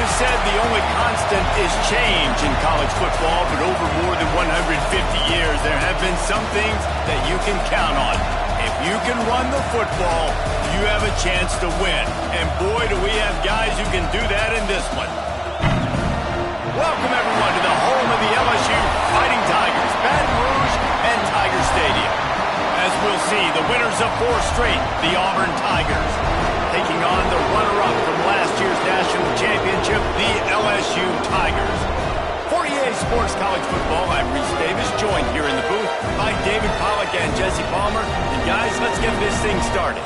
always said the only constant is change in college football, but over more than 150 years, there have been some things that you can count on. If you can run the football, you have a chance to win. And boy, do we have guys who can do that in this one. Welcome, everyone, to the home of the LSU Fighting Tigers, Baton Rouge and Tiger Stadium. As we'll see, the winners of 4 straight, the Auburn Tigers, taking on the runner-up from last year's national championship, the LSU Tigers. For EA Sports College Football, I'm Reese Davis, joined here in the booth by David Pollack and Jesse Palmer. And guys, let's get this thing started.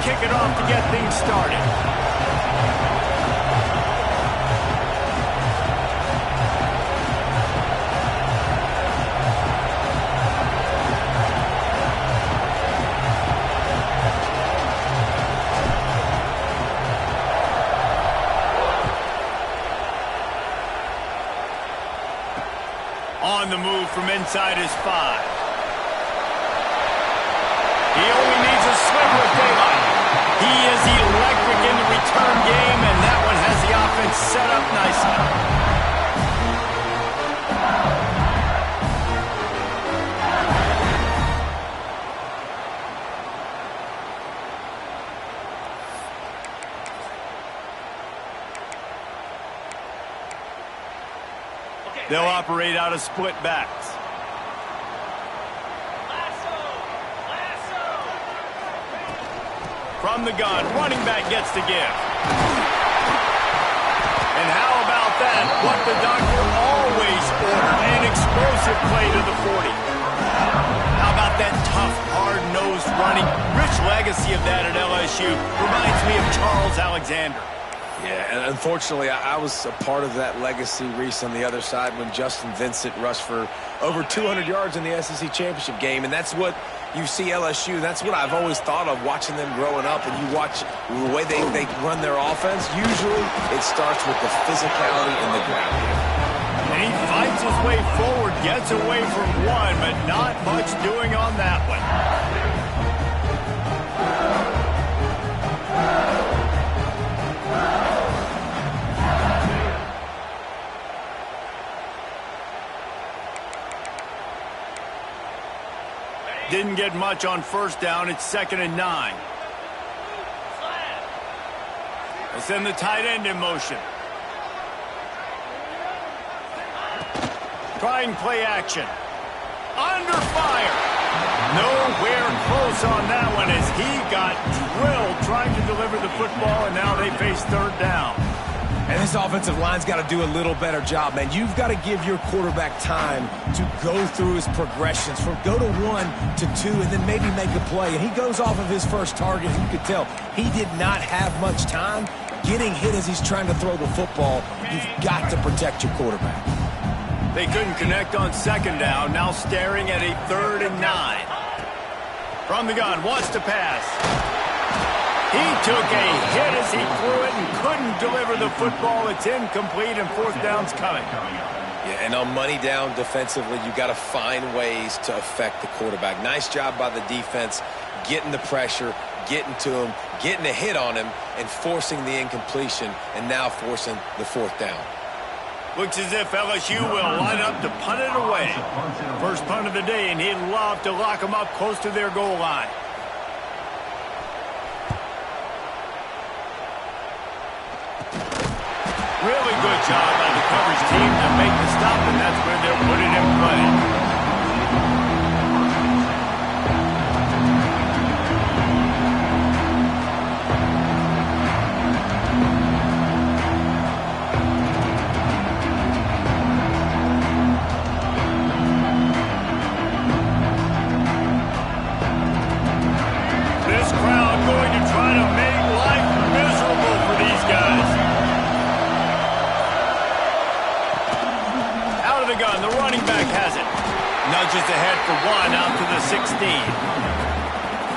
Kick it off to get things started. On the move from inside his 5. He only needs a sliver of daylight. He is electric in the return game, and that one has the offense set up nicely. They'll operate out of split backs. From the gun, running back gets to give. And how about that? What the doctor always ordered, an explosive play to the 40. How about that tough, hard-nosed running? Rich legacy of that at LSU. Reminds me of Charles Alexander. Yeah, and unfortunately, I was a part of that legacy, Reese, on the other side when Justin Vincent rushed for over 200 yards in the SEC championship game, and that's what you see LSU. That's what I've always thought of watching them growing up, and you watch the way they run their offense. Usually, it starts with the physicality in the ground game. And he fights his way forward, gets away from one, but not much doing on that one. Didn't get much on first down. It's 2nd and 9. They'll send the tight end in motion. Trying play action. Under fire. Nowhere close on that one as he got drilled trying to deliver the football, and now they face 3rd down. And this offensive line's got to do a little better job, man. You've got to give your quarterback time to go through his progressions from go to 1 to 2 and then maybe make a play. And he goes off of his first target. You could tell he did not have much time getting hit as he's trying to throw the football. You've got to protect your quarterback. They couldn't connect on 2nd down. Now staring at a 3rd and 9. From the gun, wants to pass. He took a hit as he threw it and couldn't deliver the football. It's incomplete, and 4th down's coming. Yeah, and on money down defensively, you got to find ways to affect the quarterback. Nice job by the defense, getting the pressure, getting to him, getting a hit on him, and forcing the incompletion, and now forcing the 4th down. Looks as if LSU will line up to punt it away. First punt of the day, and he'd love to lock them up close to their goal line. Really good job by the coverage team to make the stop, and that's where they'll put it in play. running back has it. Nudges ahead for one out to the 16.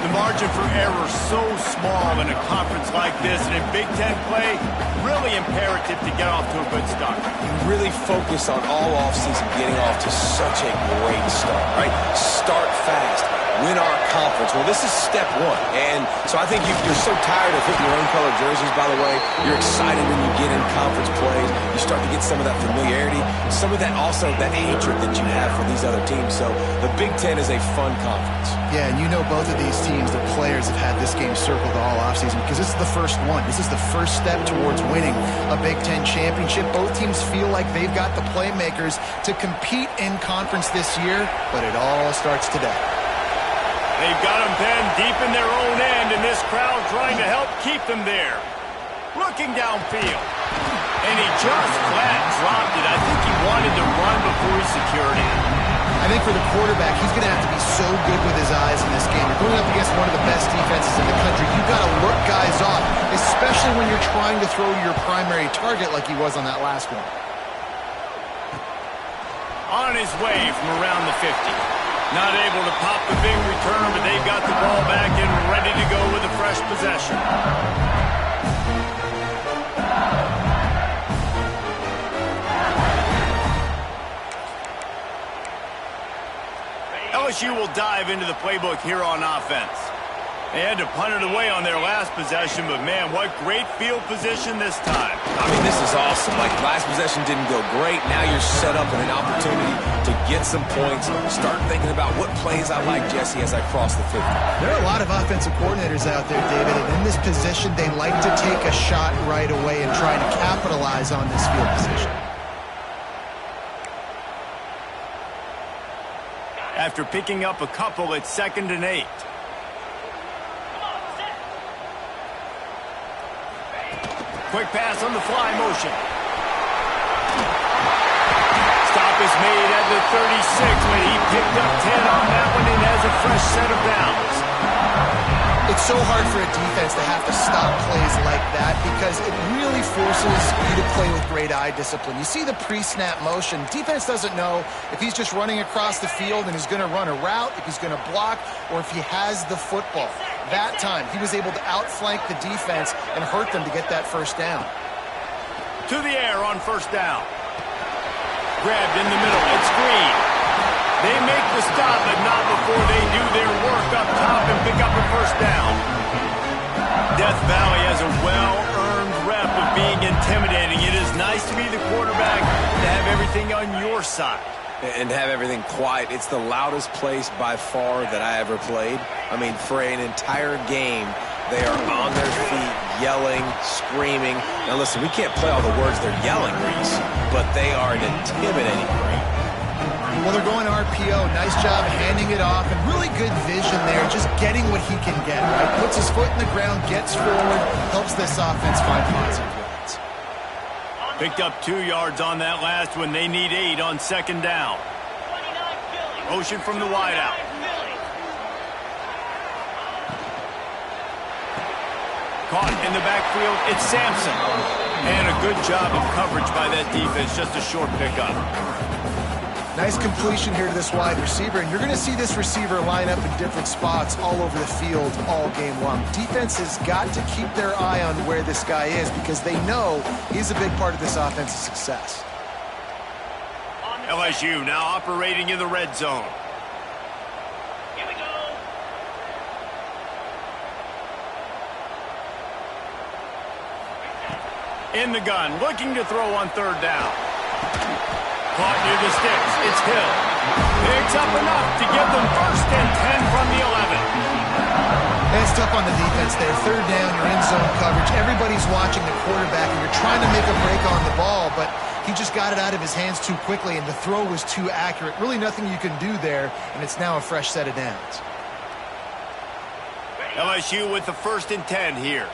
The margin for error so small in a conference like this, and in Big Ten play, really imperative to get off to a good start. You really focus on all offseason getting off to such a great start, right? Start fast. Win our conference. Well, this is step one. And so I think you're so tired of hitting your own colored jerseys, by the way. You're excited when you get in conference plays. You start to get some of that familiarity, some of that also, that hatred that you have for these other teams. So the Big Ten is a fun conference. Yeah, and you know both of these teams, the players have had this game circled all offseason because this is the first one. This is the first step towards winning a Big Ten championship. Both teams feel like they've got the playmakers to compete in conference this year, but it all starts today. They've got them pinned deep in their own end, and this crowd trying to help keep them there. Looking downfield. And he just flat dropped it. I think he wanted to run before he secured it. I think for the quarterback, he's going to have to be so good with his eyes in this game. You're going up against one of the best defenses in the country. You've got to look guys off, especially when you're trying to throw to your primary target like he was on that last one. On his way from around the 50. Not able to pop the big return, but they've got the ball back and ready to go with a fresh possession. LSU will dive into the playbook here on offense. They had to punt it away on their last possession, but man, what great field position this time. I mean, this is awesome. Like, last possession didn't go great. Now you're set up in an opportunity to get some points. Start thinking about what plays I like, Jesse, as I cross the 50. There are a lot of offensive coordinators out there, David, and in this position, they like to take a shot right away and try to capitalize on this field position. After picking up a couple, it's 2nd and 8. Quick pass on the fly motion. Stop is made at the 36, but he picked up 10 on that one and has a fresh set of downs. It's so hard for a defense to have to stop plays like that because it really forces you to play with great eye discipline. You see the pre-snap motion. Defense doesn't know if he's just running across the field and he's going to run a route, if he's going to block, or if he has the football. That time, he was able to outflank the defense and hurt them to get that first down. To the air on first down. Grabbed in the middle. It's Green. They make the stop, but not before they do their work up top and pick up a first down. Death Valley has a well-earned rep of being intimidating. It is nice to be the quarterback, to have everything on your side. And have everything quiet. It's the loudest place by far that I ever played. I mean, for an entire game, they are on their feet, yelling, screaming. Now listen, we can't play all the words they're yelling, Reese, but they are an intimidating crowd. Well, they're going RPO. Nice job handing it off, and really good vision there, just getting what he can get, right? Puts his foot in the ground, gets forward, helps this offense find positive yards. Picked up 2 yards on that last one. They need 8 on 2nd down. Motion from the wideout. Caught in the backfield. It's Sampson. And a good job of coverage by that defense. Just a short pickup. Nice completion here to this wide receiver, and you're going to see this receiver line up in different spots all over the field all game long. Defense has got to keep their eye on where this guy is because they know he's a big part of this offense's success. LSU now operating in the red zone. Here we go. In the gun, looking to throw on 3rd down. Caught near the sticks. It's Hill. Picks up enough to give them 1st and 10 from the 11. And it's tough on the defense there. 3rd down, you're in zone coverage. Everybody's watching the quarterback, and you're trying to make a break on the ball, but he just got it out of his hands too quickly, and the throw was too accurate. Really nothing you can do there, and it's now a fresh set of downs. LSU with the 1st and 10 here.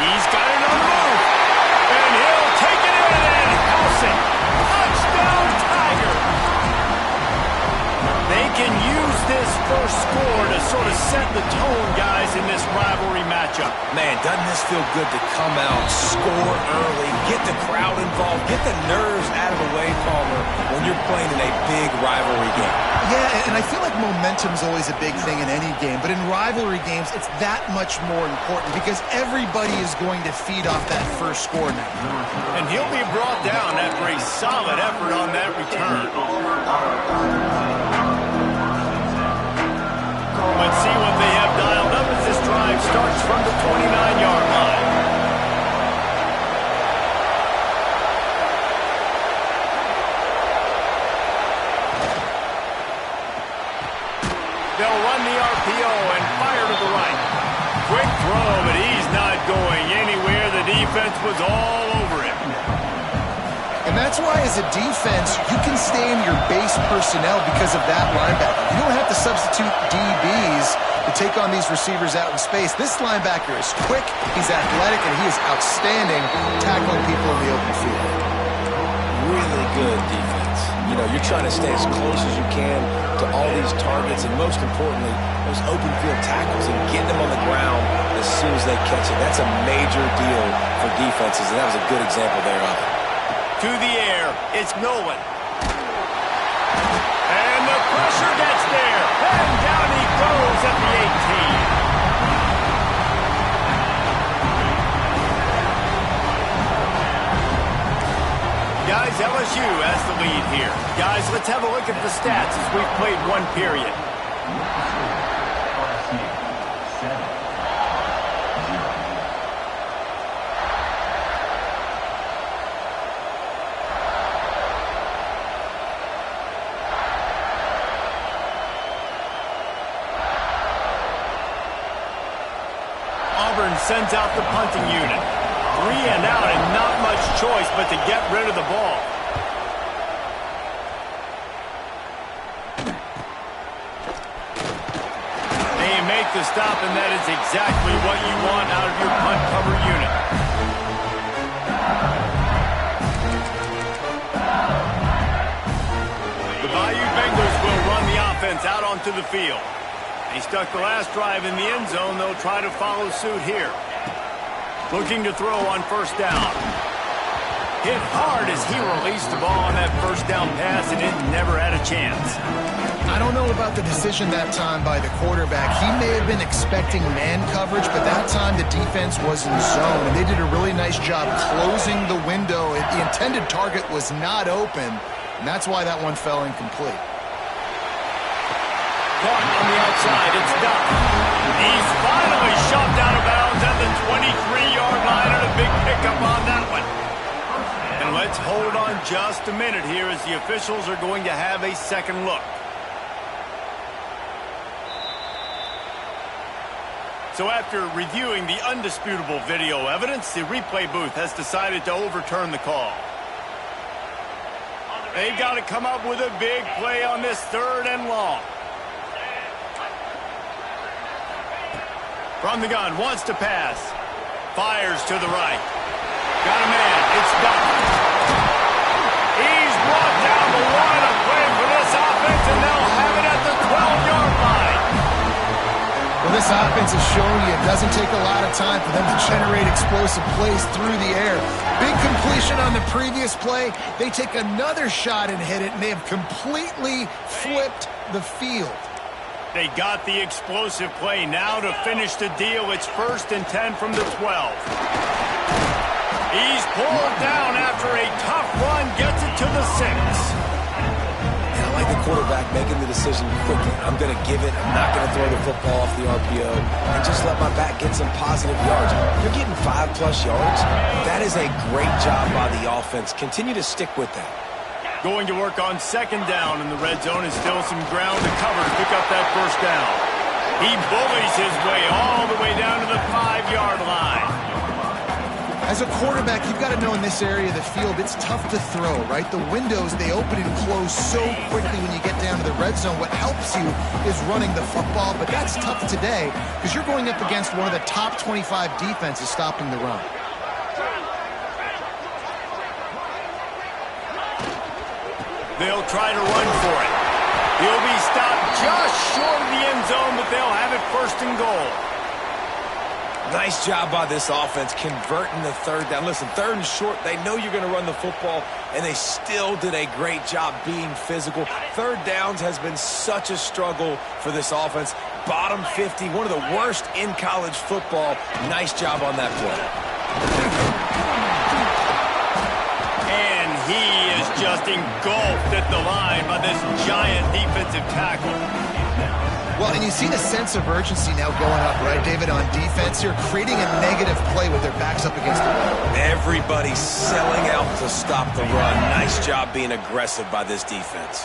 He's got it on the move, and he'll take it in and house it. Touchdown, Tiger. They can use this first score to sort of set the tone, guys, in this rivalry matchup. Man, doesn't this feel good to come out, score early, get the crowd involved, get the nerves out of the way, Palmer, when you're playing in a big rivalry game. Yeah, and I feel like momentum's always a big thing in any game, but in rivalry games, it's that much more important because everybody is going to feed off that first score now. And he'll be brought down after a solid effort on that return. Let's see what they have dialed up as this drive starts from the 29-yard line. They'll run the RPO and fire to the right. Quick throw, but he's not going anywhere. The defense was all over him. And that's why, as a defense, you can stay in your base personnel because of that linebacker. You don't have to substitute DBs to take on these receivers out in space. This linebacker is quick, he's athletic, and he is outstanding tackling people in the open field. Really good defense. You know, you're trying to stay as close as you can to all these targets, and most importantly, those open field tackles and getting them on the ground as soon as they catch it. That's a major deal for defenses, and that was a good example there of it. To the air, it's Nolan. And the pressure gets there. And down he goes at the 18. Guys, LSU has the lead here. Guys, let's have a look at the stats as we've played one period. Auburn sends out the punting unit. 3 and out and not much choice but to get rid of the ball. They make the stop, and that is exactly what you want out of your punt cover unit. The Bayou Bengals will run the offense out onto the field. He stuck the last drive in the end zone. They'll try to follow suit here. Looking to throw on first down. Hit hard as he released the ball on that first down pass, and it never had a chance. I don't know about the decision that time by the quarterback. He may have been expecting man coverage, but that time the defense was in zone, and they did a really nice job closing the window. The intended target was not open, and that's why that one fell incomplete. Caught on the outside, it's Duck. He's finally shoved out of bounds at the 23-yard line, and a big pickup on that one. And let's hold on just a minute here as the officials are going to have a second look. So after reviewing the undisputable video evidence, the replay booth has decided to overturn the call. They've got to come up with a big play on this 3rd and long. From the gun, wants to pass. Fires to the right. Got a man, it's Duck. He's brought down the line of play for this offense, and they'll have it at the 12-yard line. Well, this offense is showing you it doesn't take a lot of time for them to generate explosive plays through the air. Big completion on the previous play. They take another shot and hit it, and they have completely flipped the field. They got the explosive play now to finish the deal. It's 1st and 10 from the 12. He's pulled down after a tough run, gets it to the 6. And I like the quarterback making the decision quickly. I'm going to give it. I'm not going to throw the football off the RPO and just let my back get some positive yards. You're getting 5+ yards. That is a great job by the offense. Continue to stick with that. Going to work on 2nd down in the red zone, and still some ground to cover to pick up that 1st down. He bullies his way all the way down to the 5-yard line. As a quarterback, you've got to know in this area of the field, it's tough to throw, right? The windows, they open and close so quickly when you get down to the red zone. What helps you is running the football, but that's tough today because you're going up against one of the top 25 defenses stopping the run. They'll try to run for it. He'll be stopped just short of the end zone, but they'll have it first and goal. Nice job by this offense converting the third down. Listen, third and short, they know you're going to run the football, and they still did a great job being physical. Third downs has been such a struggle for this offense. Bottom 50, one of the worst in college football. Nice job on that play. And he is just engulfed at the line by this giant defensive tackle. Well, and you see the sense of urgency now going up, right, David, on defense here, creating a negative play with their backs up against the wall. Everybody's selling out to stop the run. Nice job being aggressive by this defense.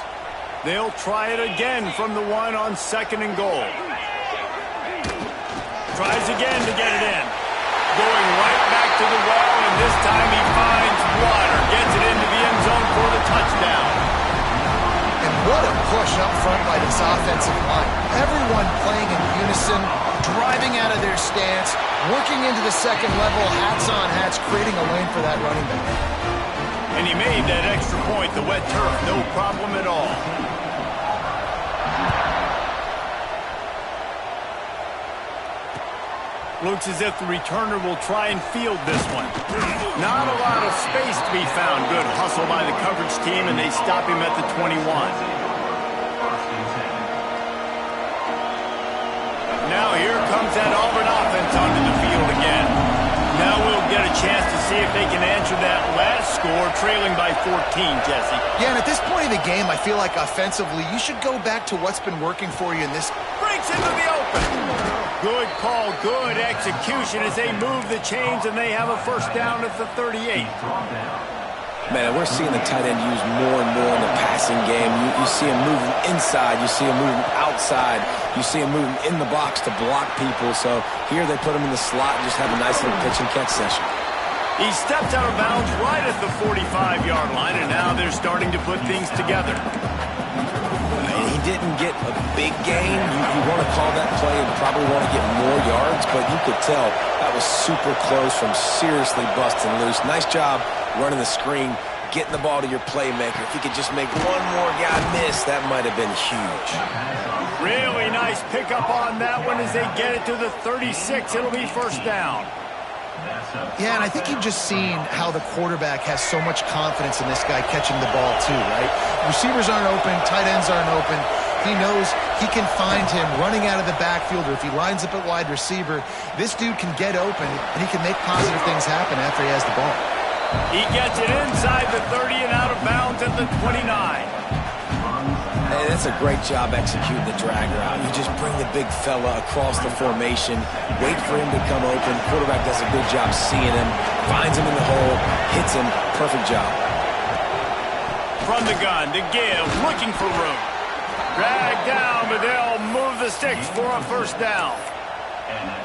They'll try it again from the one on second and goal. Tries again to get it in. Going right back to the well, and this time he finds water. Gets it into the end zone for the touchdown. And what a push up front by this offensive line. Everyone playing in unison, driving out of their stance, working into the second level, hats on hats, creating a lane for that running back. And he made that extra point, the wet turf, no problem at all. Looks as if the returner will try and field this one. Not a lot of space to be found. Good hustle by the coverage team, and they stop him at the 21. Now here comes that Auburn offense onto the field again. Now we'll get a chance to see if they can answer that last score, trailing by 14, Jesse. Yeah, and at this point in the game, I feel like offensively, you should go back to what's been working for you in this. Breaks into the open. Good call, good execution as they move the chains, and they have a first down at the 38. Man, we're seeing the tight end used more and more in the passing game. You see him moving inside. You see him moving outside. You see him moving in the box to block people. So here they put him in the slot and just have a nice little pitch and catch session. He stepped out of bounds right at the 45-yard line, and now they're starting to put things together. He didn't get a big gain. You want to call that play and probably want to get more yards, but you could tell that was super close from seriously busting loose. Nice job running the screen, getting the ball to your playmaker. If he could just make one more guy miss, that might have been huge. Really nice pickup on that one as they get it to the 36. It'll be first down. Yeah, and I think you've just seen how the quarterback has so much confidence in this guy catching the ball too, right? Receivers aren't open, tight ends aren't open. He knows he can find him running out of the backfield, or if he lines up at wide receiver, this dude can get open, and he can make positive things happen after he has the ball. He gets it inside the 30 and out of bounds at the 29. Hey, that's a great job executing the drag route. You just bring the big fella across the formation, wait for him to come open. Quarterback does a good job seeing him, finds him in the hole, hits him. Perfect job. From the gun to give, looking for room. Drag down, but they'll move the sticks for a first down.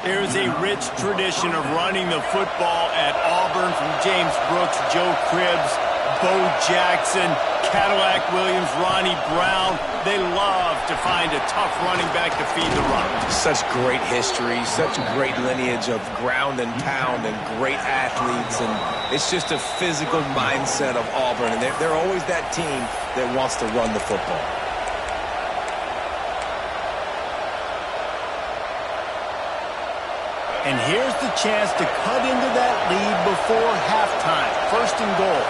There's a rich tradition of running the football at Auburn, from James Brooks, Joe Cribbs, Bo Jackson, Cadillac Williams, Ronnie Brown. They love to find a tough running back to feed the run. Such great history, such great lineage of ground and pound and great athletes. And it's just a physical mindset of Auburn. And they're always that team that wants to run the football. And here's the chance to cut into that lead before halftime. First and goal.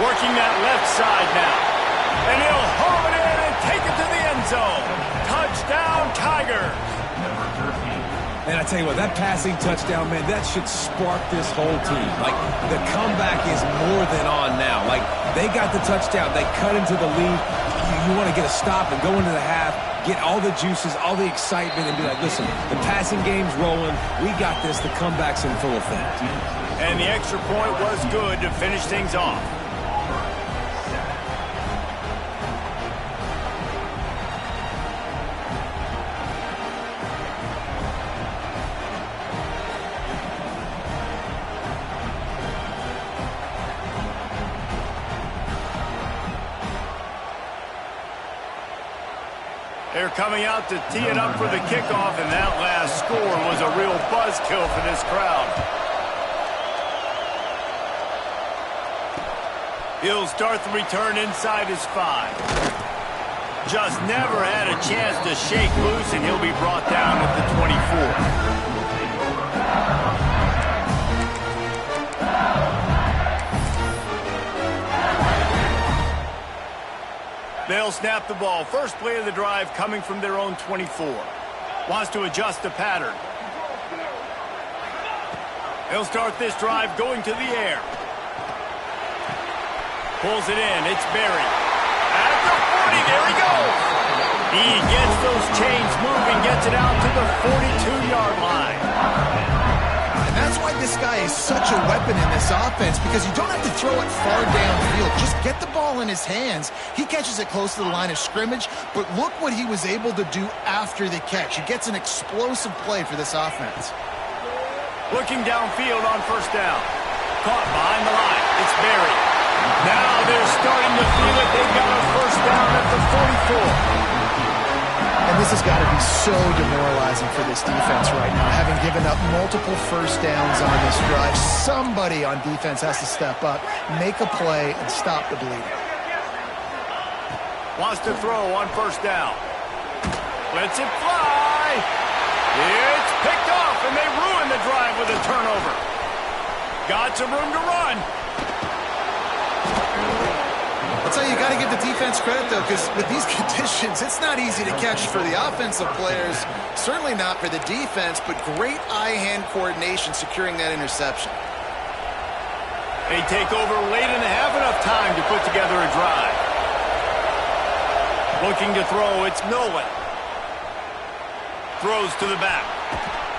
Working that left side now. And he'll haul it in and take it to the end zone. Touchdown, Tigers. And I tell you what, that passing touchdown, man, that should spark this whole team. Like, the comeback is more than on now. Like, they got the touchdown. They cut into the lead. You want to get a stop and go into the half, get all the juices, all the excitement, and be like, listen, the passing game's rolling. We got this. The comeback's in full effect. And the extra point was good to finish things off. They're coming out to tee it up for the kickoff, and that last score was a real buzzkill for this crowd. He'll start the return inside his 5. Just never had a chance to shake loose, and he'll be brought down at the 24. They'll snap the ball. First play of the drive coming from their own 24. Wants to adjust the pattern. They'll start this drive going to the air. Pulls it in. It's Berry. At the 40. There he goes. He gets those chains moving, gets it out to the 42-yard line. And that's why this guy is such a weapon in this offense, because you don't have to throw it far downfield. Just get the ball in his hands. He catches it close to the line of scrimmage, but look what he was able to do after the catch. He gets an explosive play for this offense. Looking downfield on first down. Caught behind the line. It's Berry. Now they're starting to feel it. They've got a first down at the 44. And this has got to be so demoralizing for this defense right now, having given up multiple first downs on this drive. Somebody on defense has to step up, make a play, and stop the bleeding. Wants to throw on first down. Lets it fly. It's picked off, and they ruin the drive with a turnover. Got some room to run. I'll tell you, you got to give the defense credit, though, because with these conditions, it's not easy to catch for the offensive players, certainly not for the defense, but great eye-hand coordination securing that interception. They take over late and have enough time to put together a drive. Looking to throw, it's Nolan. Throws to the back.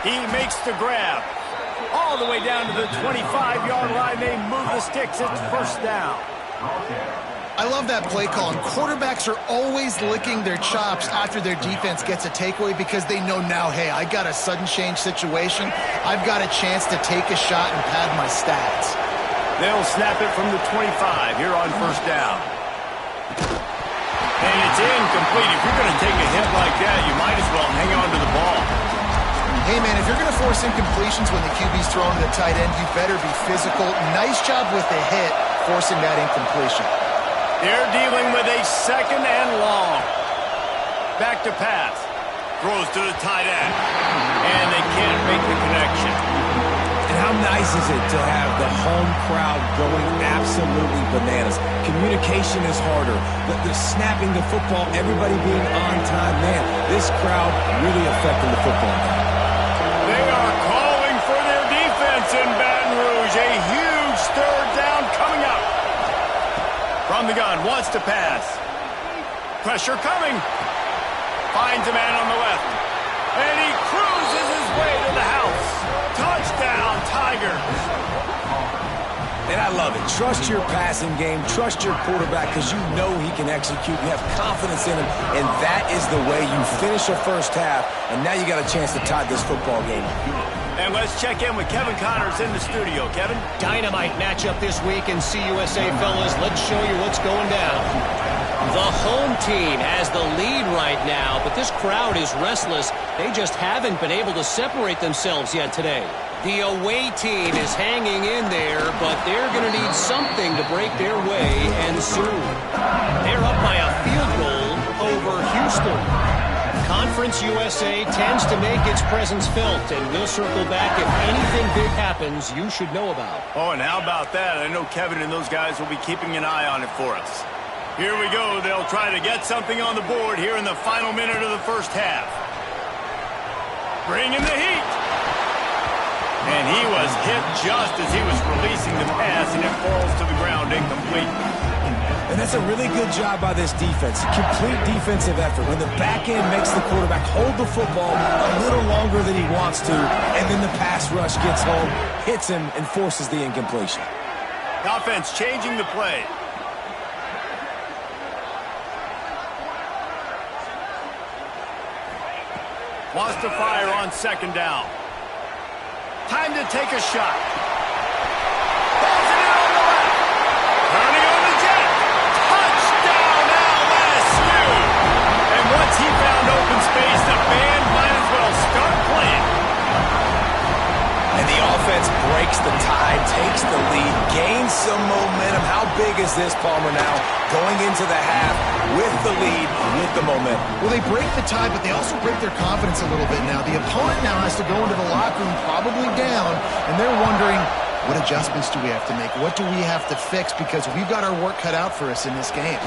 He makes the grab. All the way down to the 25-yard line. They move the sticks. It's first down. I love that play call, and quarterbacks are always licking their chops after their defense gets a takeaway because they know now, hey, I got a sudden change situation. I've got a chance to take a shot and pad my stats. They'll snap it from the 25 here on first down. And it's incomplete. If you're going to take a hit like that, you might as well hang on to the ball. Hey, man, if you're going to force incompletions when the QB's throwing to the tight end, you better be physical. Nice job with the hit, forcing that incompletion. They're dealing with a second and long. Back to pass. Throws to the tight end. And they can't make the connection. And how nice is it to have the home crowd going absolutely bananas? Communication is harder. The snapping the football, everybody being on time. Man, this crowd really affecting the football game. They are calling for their defense in Baton Rouge. A huge third down coming up. From the gun, wants to pass. Pressure coming. Finds a man on the left. And he cruises his way to the house. Touchdown, Tigers. And I love it. Trust your passing game. Trust your quarterback because you know he can execute. You have confidence in him. And that is the way you finish a first half. And now you got a chance to tie this football game. And let's check in with Kevin Connors in the studio. Kevin? Dynamite matchup this week in CUSA, fellas. Let's show you what's going down. The home team has the lead right now, but this crowd is restless. They just haven't been able to separate themselves yet today. The away team is hanging in there, but they're going to need something to break their way, and soon. They're up by a field goal over Houston. Conference USA tends to make its presence felt, and we'll circle back if anything big happens you should know about. Oh, and how about that? I know Kevin and those guys will be keeping an eye on it for us. Here we go. They'll try to get something on the board here in the final minute of the first half. Bring in the heat. And he was hit just as he was releasing the pass, and it falls to the ground incomplete. And that's a really good job by this defense. Complete defensive effort. When the back end makes the quarterback hold the football a little longer than he wants to, and then the pass rush gets home, hits him, and forces the incompletion. The offense changing the play. Wants to fire on second down. Time to take a shot. Balls it in on the left. Turning on the jet. Touchdown LSU. And once he found open space, the band might as well start playing. And the offense breaks the tie, takes the lead, gains some momentum. How big is this, Palmer, now? Going into the half with the lead, with the momentum. Well, they break the tie, but they also break their confidence a little bit now. The opponent now has to go into the locker room probably down, and they're wondering, what adjustments do we have to make? What do we have to fix? Because we've got our work cut out for us in this game.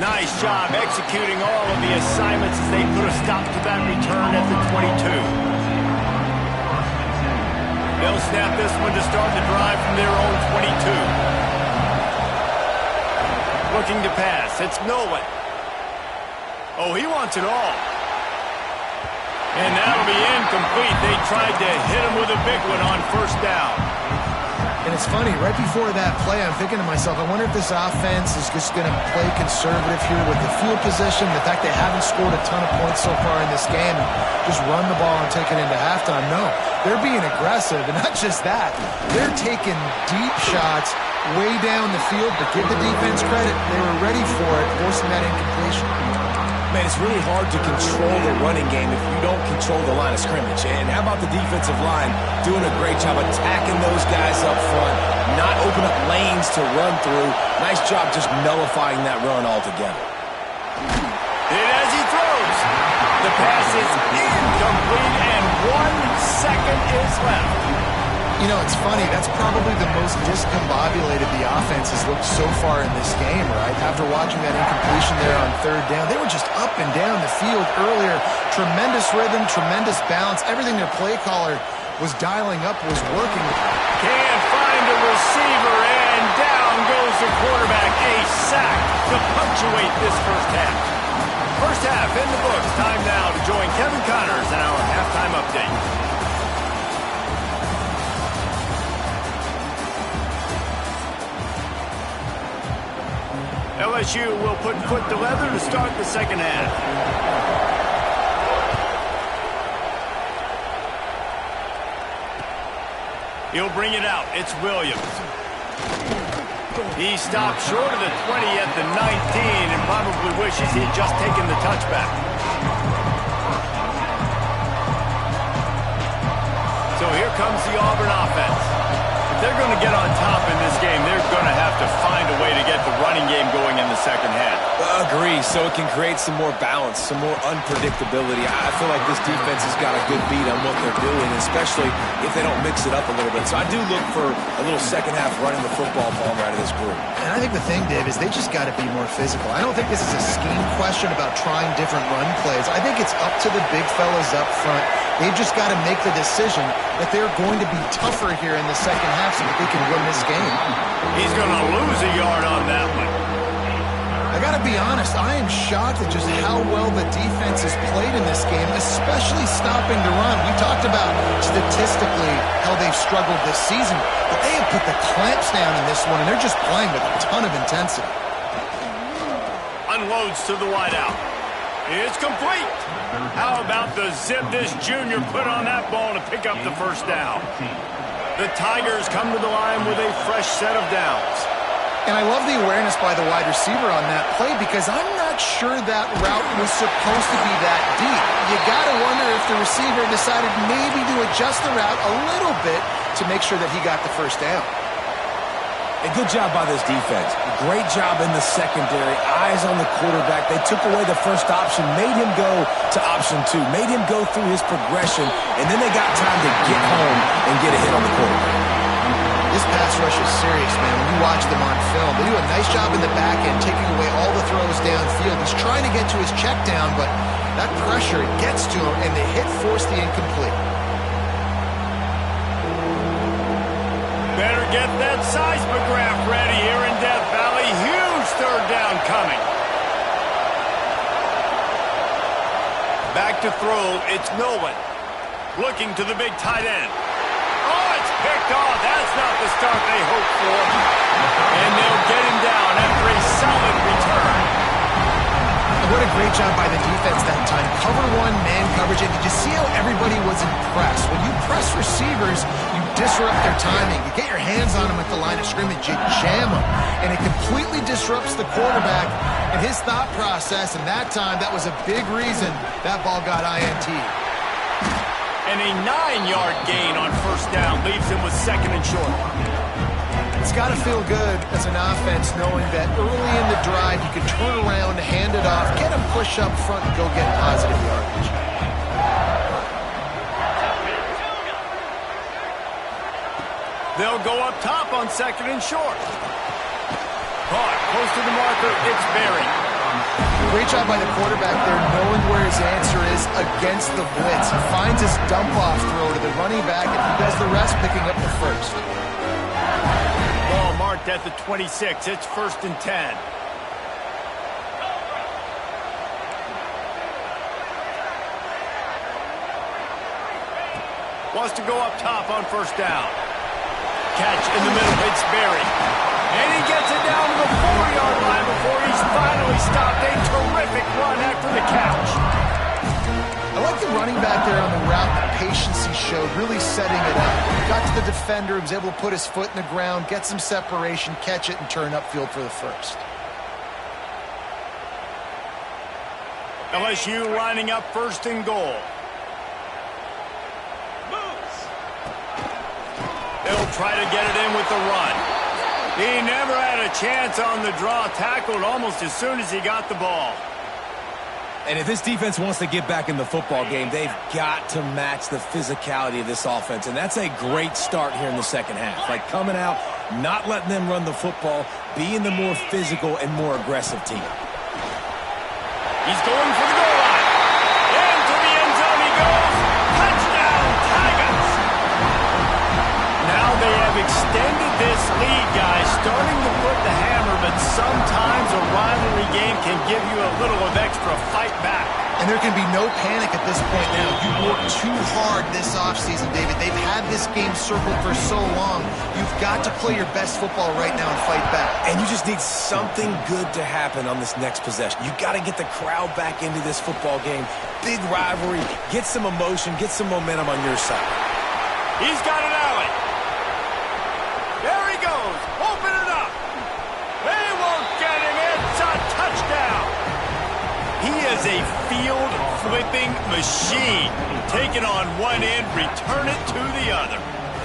Nice job executing all of the assignments as they put a stop to that return at the 22. They'll snap this one to start the drive from their own 22. Looking to pass. It's Nolan. Oh, he wants it all. And that'll be incomplete. They tried to hit him with a big one on first down. And it's funny, right before that play, I'm thinking to myself, I wonder if this offense is just going to play conservative here with the field position, the fact they haven't scored a ton of points so far in this game, just run the ball and take it into halftime. No, they're being aggressive, and not just that. They're taking deep shots way down the field, but give the defense credit. They were ready for it, forcing that incompletion. Man, it's really hard to control the running game if you don't control the line of scrimmage. And how about the defensive line doing a great job attacking those guys up front, not open up lanes to run through. Nice job just nullifying that run altogether. And as he throws, the pass is incomplete, and 1 second is left. You know, it's funny. That's probably the most discombobulated the offense has looked so far in this game, right? After watching that incompletion there on third down, they were just up and down the field earlier. Tremendous rhythm, tremendous balance. Everything their play caller was dialing up was working. Can't find a receiver, and down goes the quarterback. A sack to punctuate this first half. First half in the books. Time now to join Kevin Connors in our halftime update. LSU will put foot to leather to start the second half. He'll bring it out. It's Williams. He stopped short of the 20 at the 19 and probably wishes he'd just taken the touchback. So here comes the Auburn offense. If they're going to get on top in this game, they're going to have to find a way to get the running game going in the second half. Agree, so it can create some more balance, some more unpredictability. I feel like this defense has got a good beat on what they're doing, especially if they don't mix it up a little bit. So I do look for a little second half running the football ball out of this group. And I think the thing, Dave, is they just got to be more physical. I don't think this is a scheme question about trying different run plays. I think it's up to the big fellas up front. They've just got to make the decision that they're going to be tougher here in the second half so that they can win this game. He's going to lose a yard on that one. I got to be honest, I am shocked at just how well the defense has played in this game, especially stopping the run. We talked about statistically how they've struggled this season, but they have put the clamps down in this one, and they're just playing with a ton of intensity. Unloads to the wideout. It's complete. How about the zip this junior put on that ball to pick up the first down? The Tigers come to the line with a fresh set of downs. And I love the awareness by the wide receiver on that play because I'm not sure that route was supposed to be that deep. You got to wonder if the receiver decided maybe to adjust the route a little bit to make sure that he got the first down. A good job by this defense. Great job in the secondary. Eyes on the quarterback. They took away the first option, made him go to option 2, made him go through his progression, and then they got time to get home and get a hit on the quarterback. This pass rush is serious, man. When you watch them on film, they do a nice job in the back end, taking away all the throws downfield. He's trying to get to his check down, but that pressure gets to him, and the hit forced the incomplete. Better get that seismograph ready here in Death Valley. Huge third down coming. Back to throw, it's Nolan. Looking to the big tight end. Oh, it's picked off. That's not the start they hoped for. And they'll get him down after a solid return. What a great job by the defense that time. Cover one, man coverage. And did you see how everybody was impressed? When you press receivers, you disrupt their timing. You get your hands on them at the line of scrimmage. You jam them. And it completely disrupts the quarterback and his thought process. And that time, that was a big reason that ball got INT. And a 9-yard gain on first down leaves him with second and short. It's got to feel good as an offense knowing that early in the drive you can turn around, hand it off, get them push up front, and go get positive yardage. They'll go up top on 2nd and short. Caught close to the marker. It's buried. Great job by the quarterback there, knowing where his answer is against the blitz. He finds his dump-off throw to the running back, and he does the rest, picking up the first. Ball marked at the 26. It's 1st and 10. Wants to go up top on 1st down. Catch in the middle. It's buried. And he gets it down to the 4-yard line before he's finally stopped. A terrific run after the catch. I like the running back there on the route, the patience he showed, really setting it up. He got to the defender, he was able to put his foot in the ground, get some separation, catch it, and turn upfield for the first. LSU lining up 1st and goal. They'll try to get it in with the run. He never had a chance on the draw, tackled almost as soon as he got the ball. And if this defense wants to get back in the football game, they've got to match the physicality of this offense. And that's a great start here in the second half. Like coming out, not letting them run the football, being the more physical and more aggressive team. He's going for the goal line. Into the end zone he goes. Touchdown, Tigers. Now they have extended this lead, guys, starting to put the hammer, but sometimes a rivalry game can give you a little of extra fight back. And there can be no panic at this point now. You worked too hard this offseason, David. They've had this game circled for so long. You've got to play your best football right now and fight back. And you just need something good to happen on this next possession. You got to get the crowd back into this football game. Big rivalry. Get some emotion. Get some momentum on your side. He's got an alley. There he goes. Open it up. They won't get him. It's a touchdown. He is a field-flipping machine. Take it on one end, return it to the other.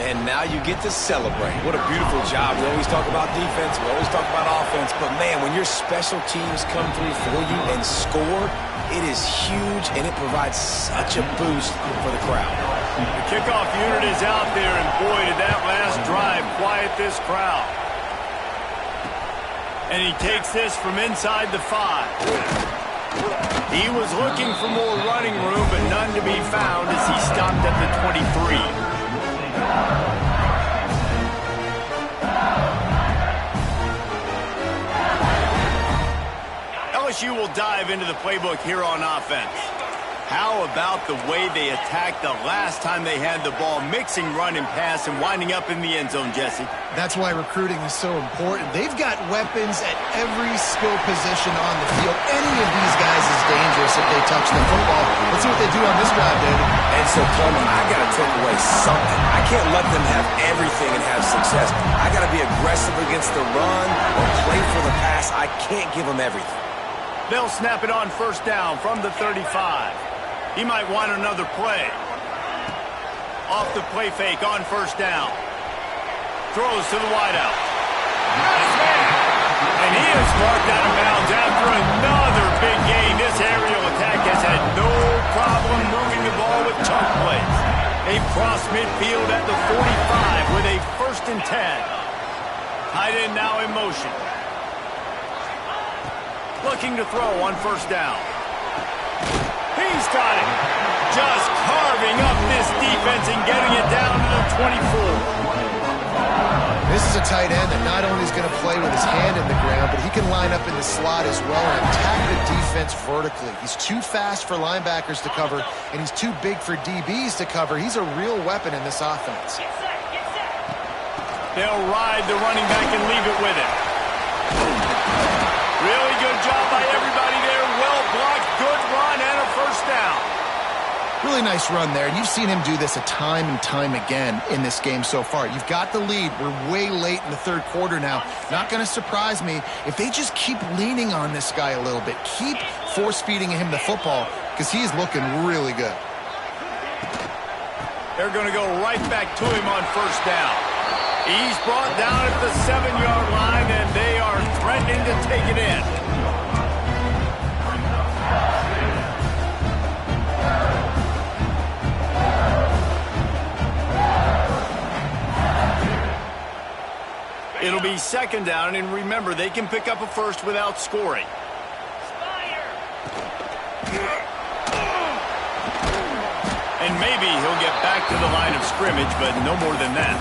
And now you get to celebrate. What a beautiful job. We always talk about defense. We always talk about offense. But, man, when your special teams come through for you and score, it is huge, and it provides such a boost for the crowd. The kickoff unit is out there, and boy, did that last drive quiet this crowd. And he takes this from inside the 5. He was looking for more running room, but none to be found as he stopped at the 23. LSU will dive into the playbook here on offense. How about the way they attacked the last time they had the ball, mixing run and pass and winding up in the end zone, Jesse? That's why recruiting is so important. They've got weapons at every skill position on the field. Any of these guys is dangerous if they touch the football. Let's see what they do on this drive, David. And so, Coleman, I got to take away something. I can't let them have everything and have success. I got to be aggressive against the run or play for the pass. I can't give them everything. They'll snap it on 1st down from the 35. He might want another play. Off the play fake on 1st down. Throws to the wideout. Got his man. And he is marked out of bounds after another big gain. This aerial attack has had no problem moving the ball with chunk plays. They cross midfield at the 45 with a 1st and 10. Tight end now in motion. Looking to throw on 1st down. He's got it. Just carving up this defense and getting it down to the 24. This is a tight end that not only is going to play with his hand in the ground, but he can line up in the slot as well and attack the defense vertically. He's too fast for linebackers to cover, and he's too big for DBs to cover. He's a real weapon in this offense. They'll ride the running back and leave it with him. Really good job by everybody there. Well blocked, good run, and a 1st down. Really nice run there, and you've seen him do this a time and time again in this game so far. You've got the lead. We're way late in the 3rd quarter now. Not going to surprise me if they just keep leaning on this guy a little bit. Keep force-feeding him the football because he's looking really good. They're going to go right back to him on 1st down. He's brought down at the 7-yard line, and they are threatening to take it in. It'll be second down, and remember, they can pick up a first without scoring. And maybe he'll get back to the line of scrimmage, but no more than that.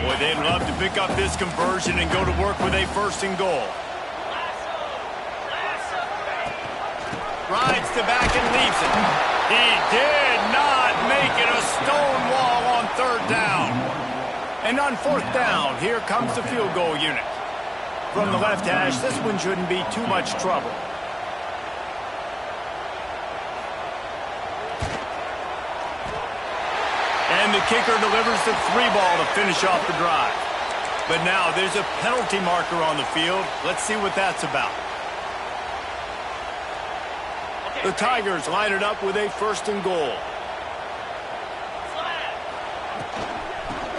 Boy, they'd love to pick up this conversion and go to work with a first and goal. Rides to back and leaves it. He did not make it a stone wall on third down. And on fourth down, here comes the field goal unit. From the left hash, this one shouldn't be too much trouble. And the kicker delivers the 3-ball to finish off the drive. But now there's a penalty marker on the field. Let's see what that's about. The Tigers line it up with a first and goal.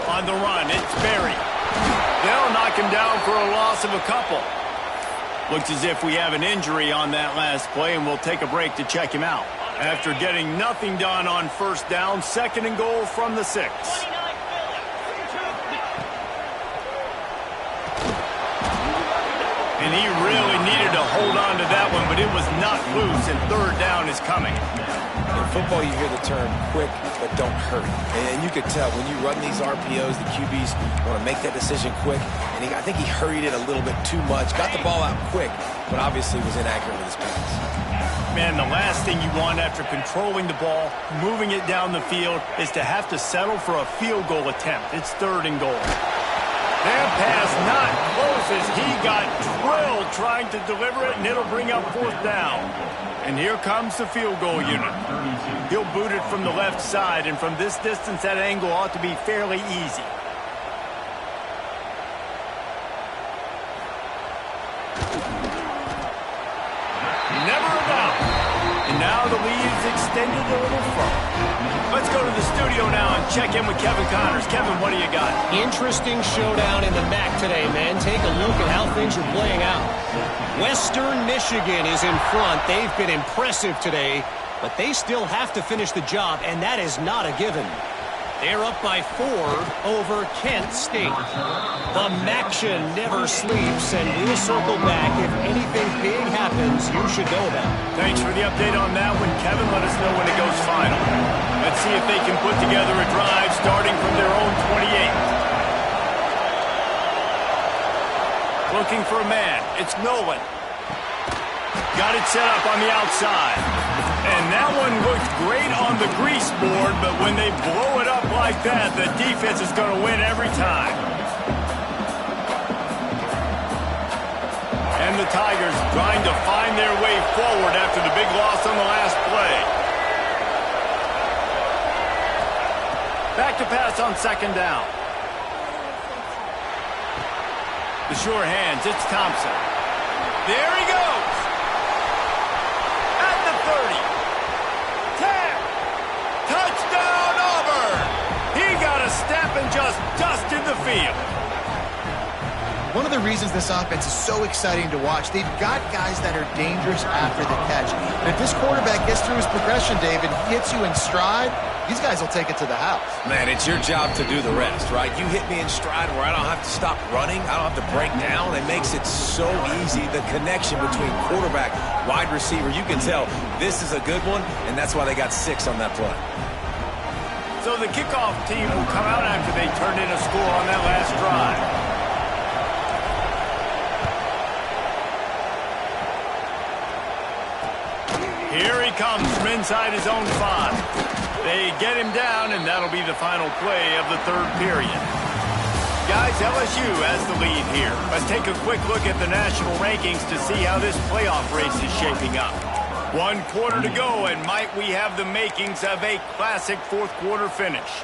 On the run, it's Berry. They'll knock him down for a loss of a couple. Looks as if we have an injury on that last play, and we'll take a break to check him out. After getting nothing done on first down, second and goal from the 6. And he really needed to hold on to that one, but it was not loose, and third down is coming. In football, you hear the term quick, but don't hurry. And you could tell when you run these RPOs, the QBs want to make that decision quick. And I think he hurried it a little bit too much. Got the ball out quick, but obviously was inaccurate with his pass. Man, the last thing you want after controlling the ball, moving it down the field, is to have to settle for a field goal attempt. It's third and goal. That pass not close as he got drilled trying to deliver it, and it'll bring up fourth down. And here comes the field goal unit. He'll boot it from the left side, and from this distance, that angle ought to be fairly easy. Never a doubt. And now the lead is extended a little further. Let's go to the studio now and check in with Kevin Connors. Kevin, what do you got? Interesting showdown in the MAC today, man. Take a look at how things are playing out. Western Michigan is in front. They've been impressive today, but they still have to finish the job, and that is not a given. They're up by 4 over Kent State. The Maction never sleeps, and we'll circle back if anything big happens you should know about. Thanks for the update on that one, Kevin. Let us know when it goes final. Let's see if they can put together a drive starting from their own 28. Looking for a man. It's Nolan. Got it set up on the outside. And that one looked great on the grease board, but when they blow it up like that, the defense is going to win every time. And the Tigers trying to find their way forward after the big loss on the last play. Back to pass on second down. The sure hands, it's Thompson. There he goes. At the 30. 10. Touchdown, Auburn. He got a step and just dusted the field. One of the reasons this offense is so exciting to watch, they've got guys that are dangerous after the catch. And if this quarterback gets through his progression, David, hits you in stride, these guys will take it to the house. Man, it's your job to do the rest, right? You hit me in stride where I don't have to stop running. I don't have to break down. It makes it so easy. The connection between quarterback, wide receiver, you can tell this is a good one, and that's why they got 6 on that play. So the kickoff team will come out after they turned in a score on that last drive. Here he comes from inside his own 5. They get him down, and that'll be the final play of the third period. Guys, LSU has the lead here. Let's take a quick look at the national rankings to see how this playoff race is shaping up. 1 quarter to go, and might we have the makings of a classic fourth quarter finish.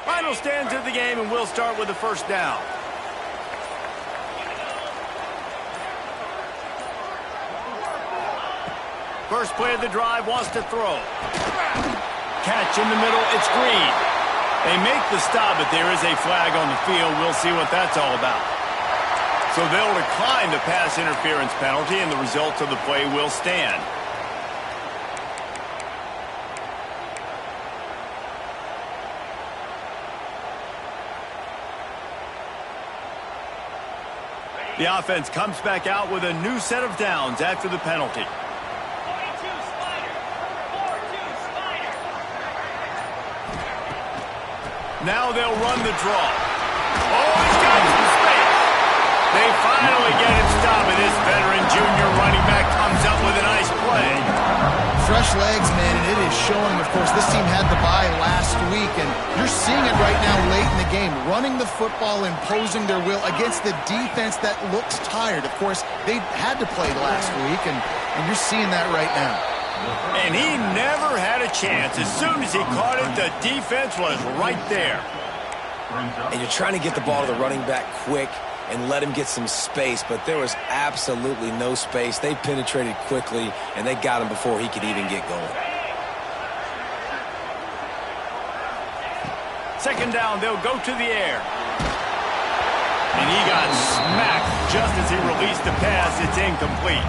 Final stands of the game, and we'll start with the first down. First play of the drive, wants to throw. Catch in the middle, it's Green. They make the stop, but there is a flag on the field. We'll see what that's all about. So they'll decline the pass interference penalty, and the results of the play will stand. The offense comes back out with a new set of downs after the penalty. Now they'll run the draw. Oh, he's got some space. They finally get him stopped, and this veteran junior running back comes up with a nice play. Fresh legs, man, and it is showing, of course, this team had the bye last week, and you're seeing it right now late in the game, running the football, imposing their will against the defense that looks tired. Of course, they had to play last week, and you're seeing that right now. And he never had a chance. As soon as he caught it, the defense was right there. And you're trying to get the ball to the running back quick and let him get some space, but there was absolutely no space. They penetrated quickly, and they got him before he could even get going. Second down, they'll go to the air. And he got smacked just as he released the pass. It's incomplete.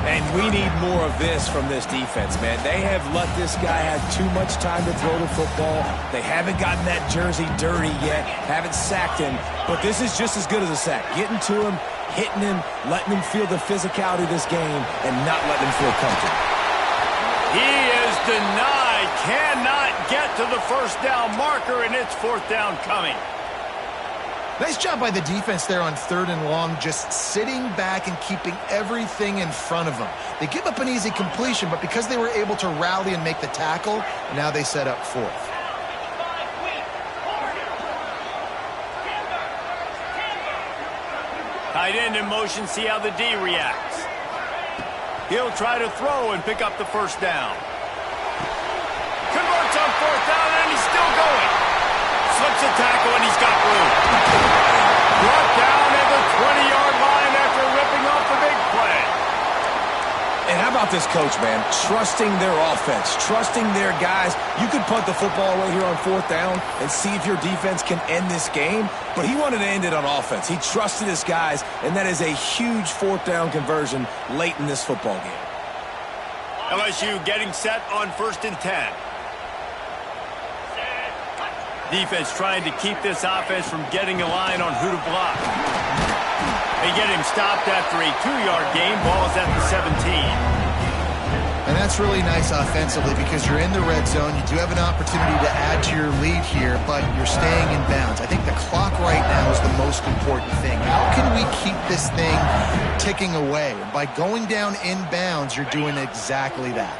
And we need more of this from this defense, man. They have let this guy have too much time to throw the football. They haven't gotten that jersey dirty yet, haven't sacked him. But this is just as good as a sack. Getting to him, hitting him, letting him feel the physicality of this game, and not letting him feel comfortable. He is denied. Cannot get to the first down marker, and it's fourth down coming. Nice job by the defense there on 3rd and long, just sitting back and keeping everything in front of them. They give up an easy completion, but because they were able to rally and make the tackle, now they set up fourth. Tight end in motion, see how the D reacts. He'll try to throw and pick up the first down. Converts on fourth down, and he's still going. Slips a tackle, and he's got room. Brought down at the 20-yard line after ripping off the big play. And how about this coach, man? Trusting their offense, trusting their guys. You could punt the football away here on fourth down and see if your defense can end this game, but he wanted to end it on offense. He trusted his guys, and that is a huge fourth down conversion late in this football game. LSU getting set on 1st and 10. Defense trying to keep this offense from getting a line on who to block. They get him stopped after a 2-yard gain. Ball's at the 17. And that's really nice offensively because you're in the red zone. You do have an opportunity to add to your lead here, but you're staying in bounds. I think the clock right now is the most important thing. How can we keep this thing ticking away? And by going down in bounds, you're doing exactly that.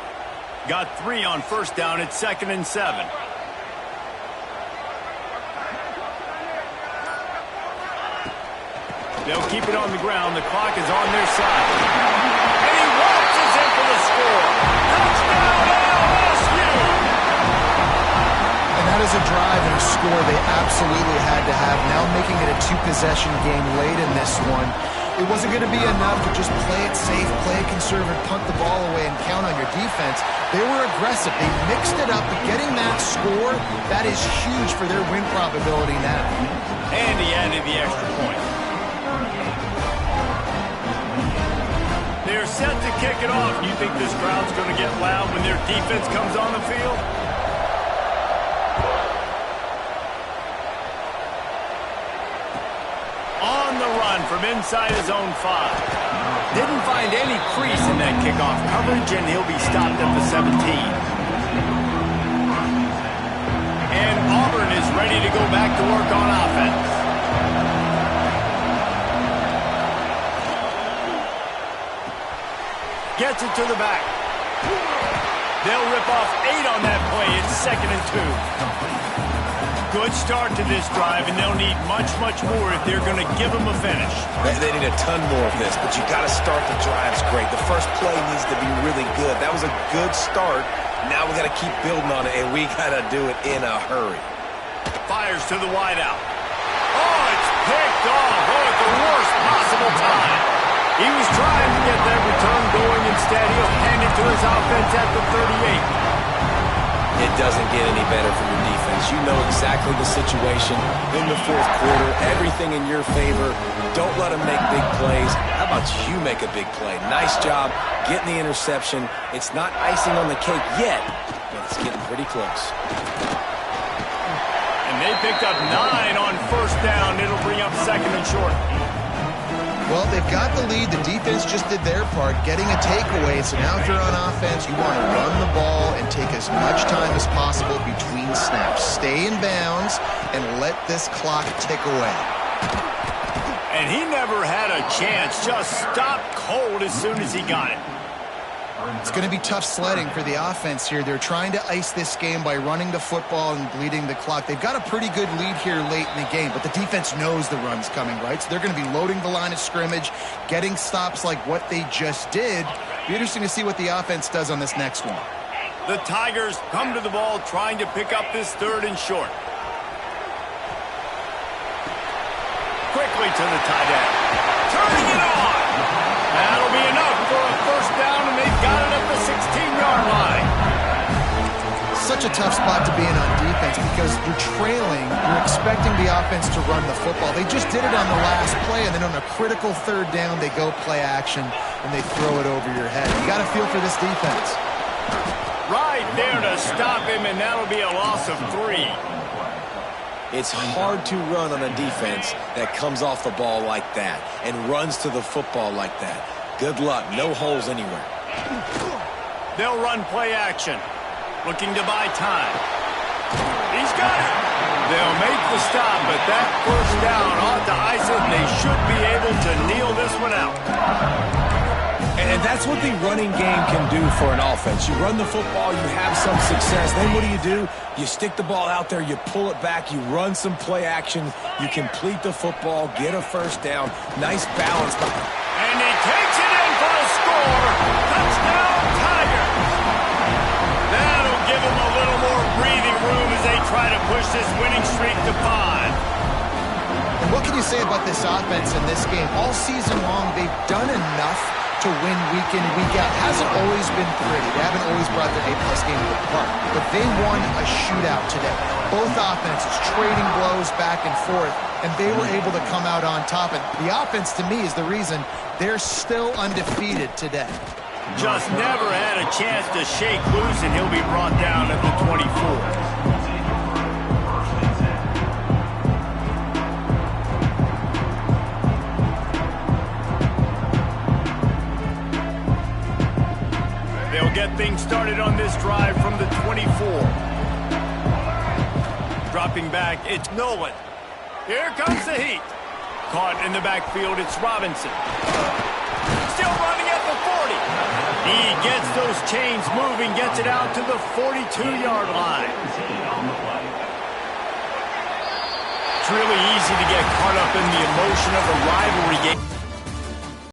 Got 3 on first down. It's 2nd and 7. They'll keep it on the ground. The clock is on their side. And he waltzes in for the score. Touchdown, LSU! And that is a drive and a score they absolutely had to have. Now making it a 2-possession game late in this one. It wasn't going to be enough to just play it safe, play it conservative, punt the ball away, and count on your defense. They were aggressive. They mixed it up. But getting that score, that is huge for their win probability now. And he added the extra point. They're set to kick it off. You think this crowd's going to get loud when their defense comes on the field? On the run from inside his own 5. Didn't find any crease in that kickoff coverage, and he'll be stopped at the 17. And Auburn is ready to go back to work on offense. Gets it to the back. They'll rip off 8 on that play. It's 2nd and 2. Good start to this drive, and they'll need much, much more if they're going to give them a finish. They need a ton more of this, but you got to start the drives great. The first play needs to be really good. That was a good start. Now we got to keep building on it, and we got to do it in a hurry. Fires to the wideout. Oh, it's picked off. Oh, at the worst possible time. He was trying to get that return going. Instead, he'll hand it to his offense at the 38. It doesn't get any better for your defense. You know exactly the situation in the fourth quarter. Everything in your favor. Don't let them make big plays. How about you make a big play? Nice job getting the interception. It's not icing on the cake yet, but it's getting pretty close. And they picked up 9 on first down. It'll bring up second and short. Well, they've got the lead. The defense just did their part, getting a takeaway. So now if you're on offense, you want to run the ball and take as much time as possible between snaps. Stay in bounds and let this clock tick away. And he never had a chance. Just stopped cold as soon as he got it. It's going to be tough sledding for the offense here. They're trying to ice this game by running the football and bleeding the clock. They've got a pretty good lead here late in the game, but the defense knows the run's coming, right? So they're going to be loading the line of scrimmage, getting stops like what they just did. Be interesting to see what the offense does on this next one. The Tigers come to the ball trying to pick up this third and short. Quickly to the tight end. Turning it on. That'll be enough for a first down, and they've got it at the 16-yard line. Such a tough spot to be in on defense because you're trailing. You're expecting the offense to run the football. They just did it on the last play, and then on a critical third down, they go play action, and they throw it over your head. You got to feel for this defense. Right there to stop him, and that'll be a loss of 3. It's hard to run on a defense that comes off the ball like that and runs to the football like that. Good luck. No holes anywhere. They'll run play action. Looking to buy time. He's got it. They'll make the stop, but that first down ought to ice it, and they should be able to kneel this one out. And that's what the running game can do for an offense. You run the football, you have some success. Then what do? You stick the ball out there, you pull it back, you run some play action, you complete the football, get a first down. Nice balance. And he takes it in for a score. Touchdown, Tigers. That'll give him a little more breathing room as they try to push this winning streak to 5. And what can you say about this offense in this game? All season long, they've done enough to win week in, week out. Hasn't always been pretty. They haven't always brought their A-plus game to the park. But they won a shootout today. Both offenses trading blows back and forth, and they were able to come out on top. And the offense, to me, is the reason they're still undefeated today. Just never had a chance to shake loose, and he'll be brought down at the 24. Get things started on this drive from the 24. Dropping back, it's Nolan. Here comes the heat. Caught in the backfield, it's Robinson. Still running at the 40. He gets those chains moving, gets it out to the 42-yard line. It's really easy to get caught up in the emotion of a rivalry game.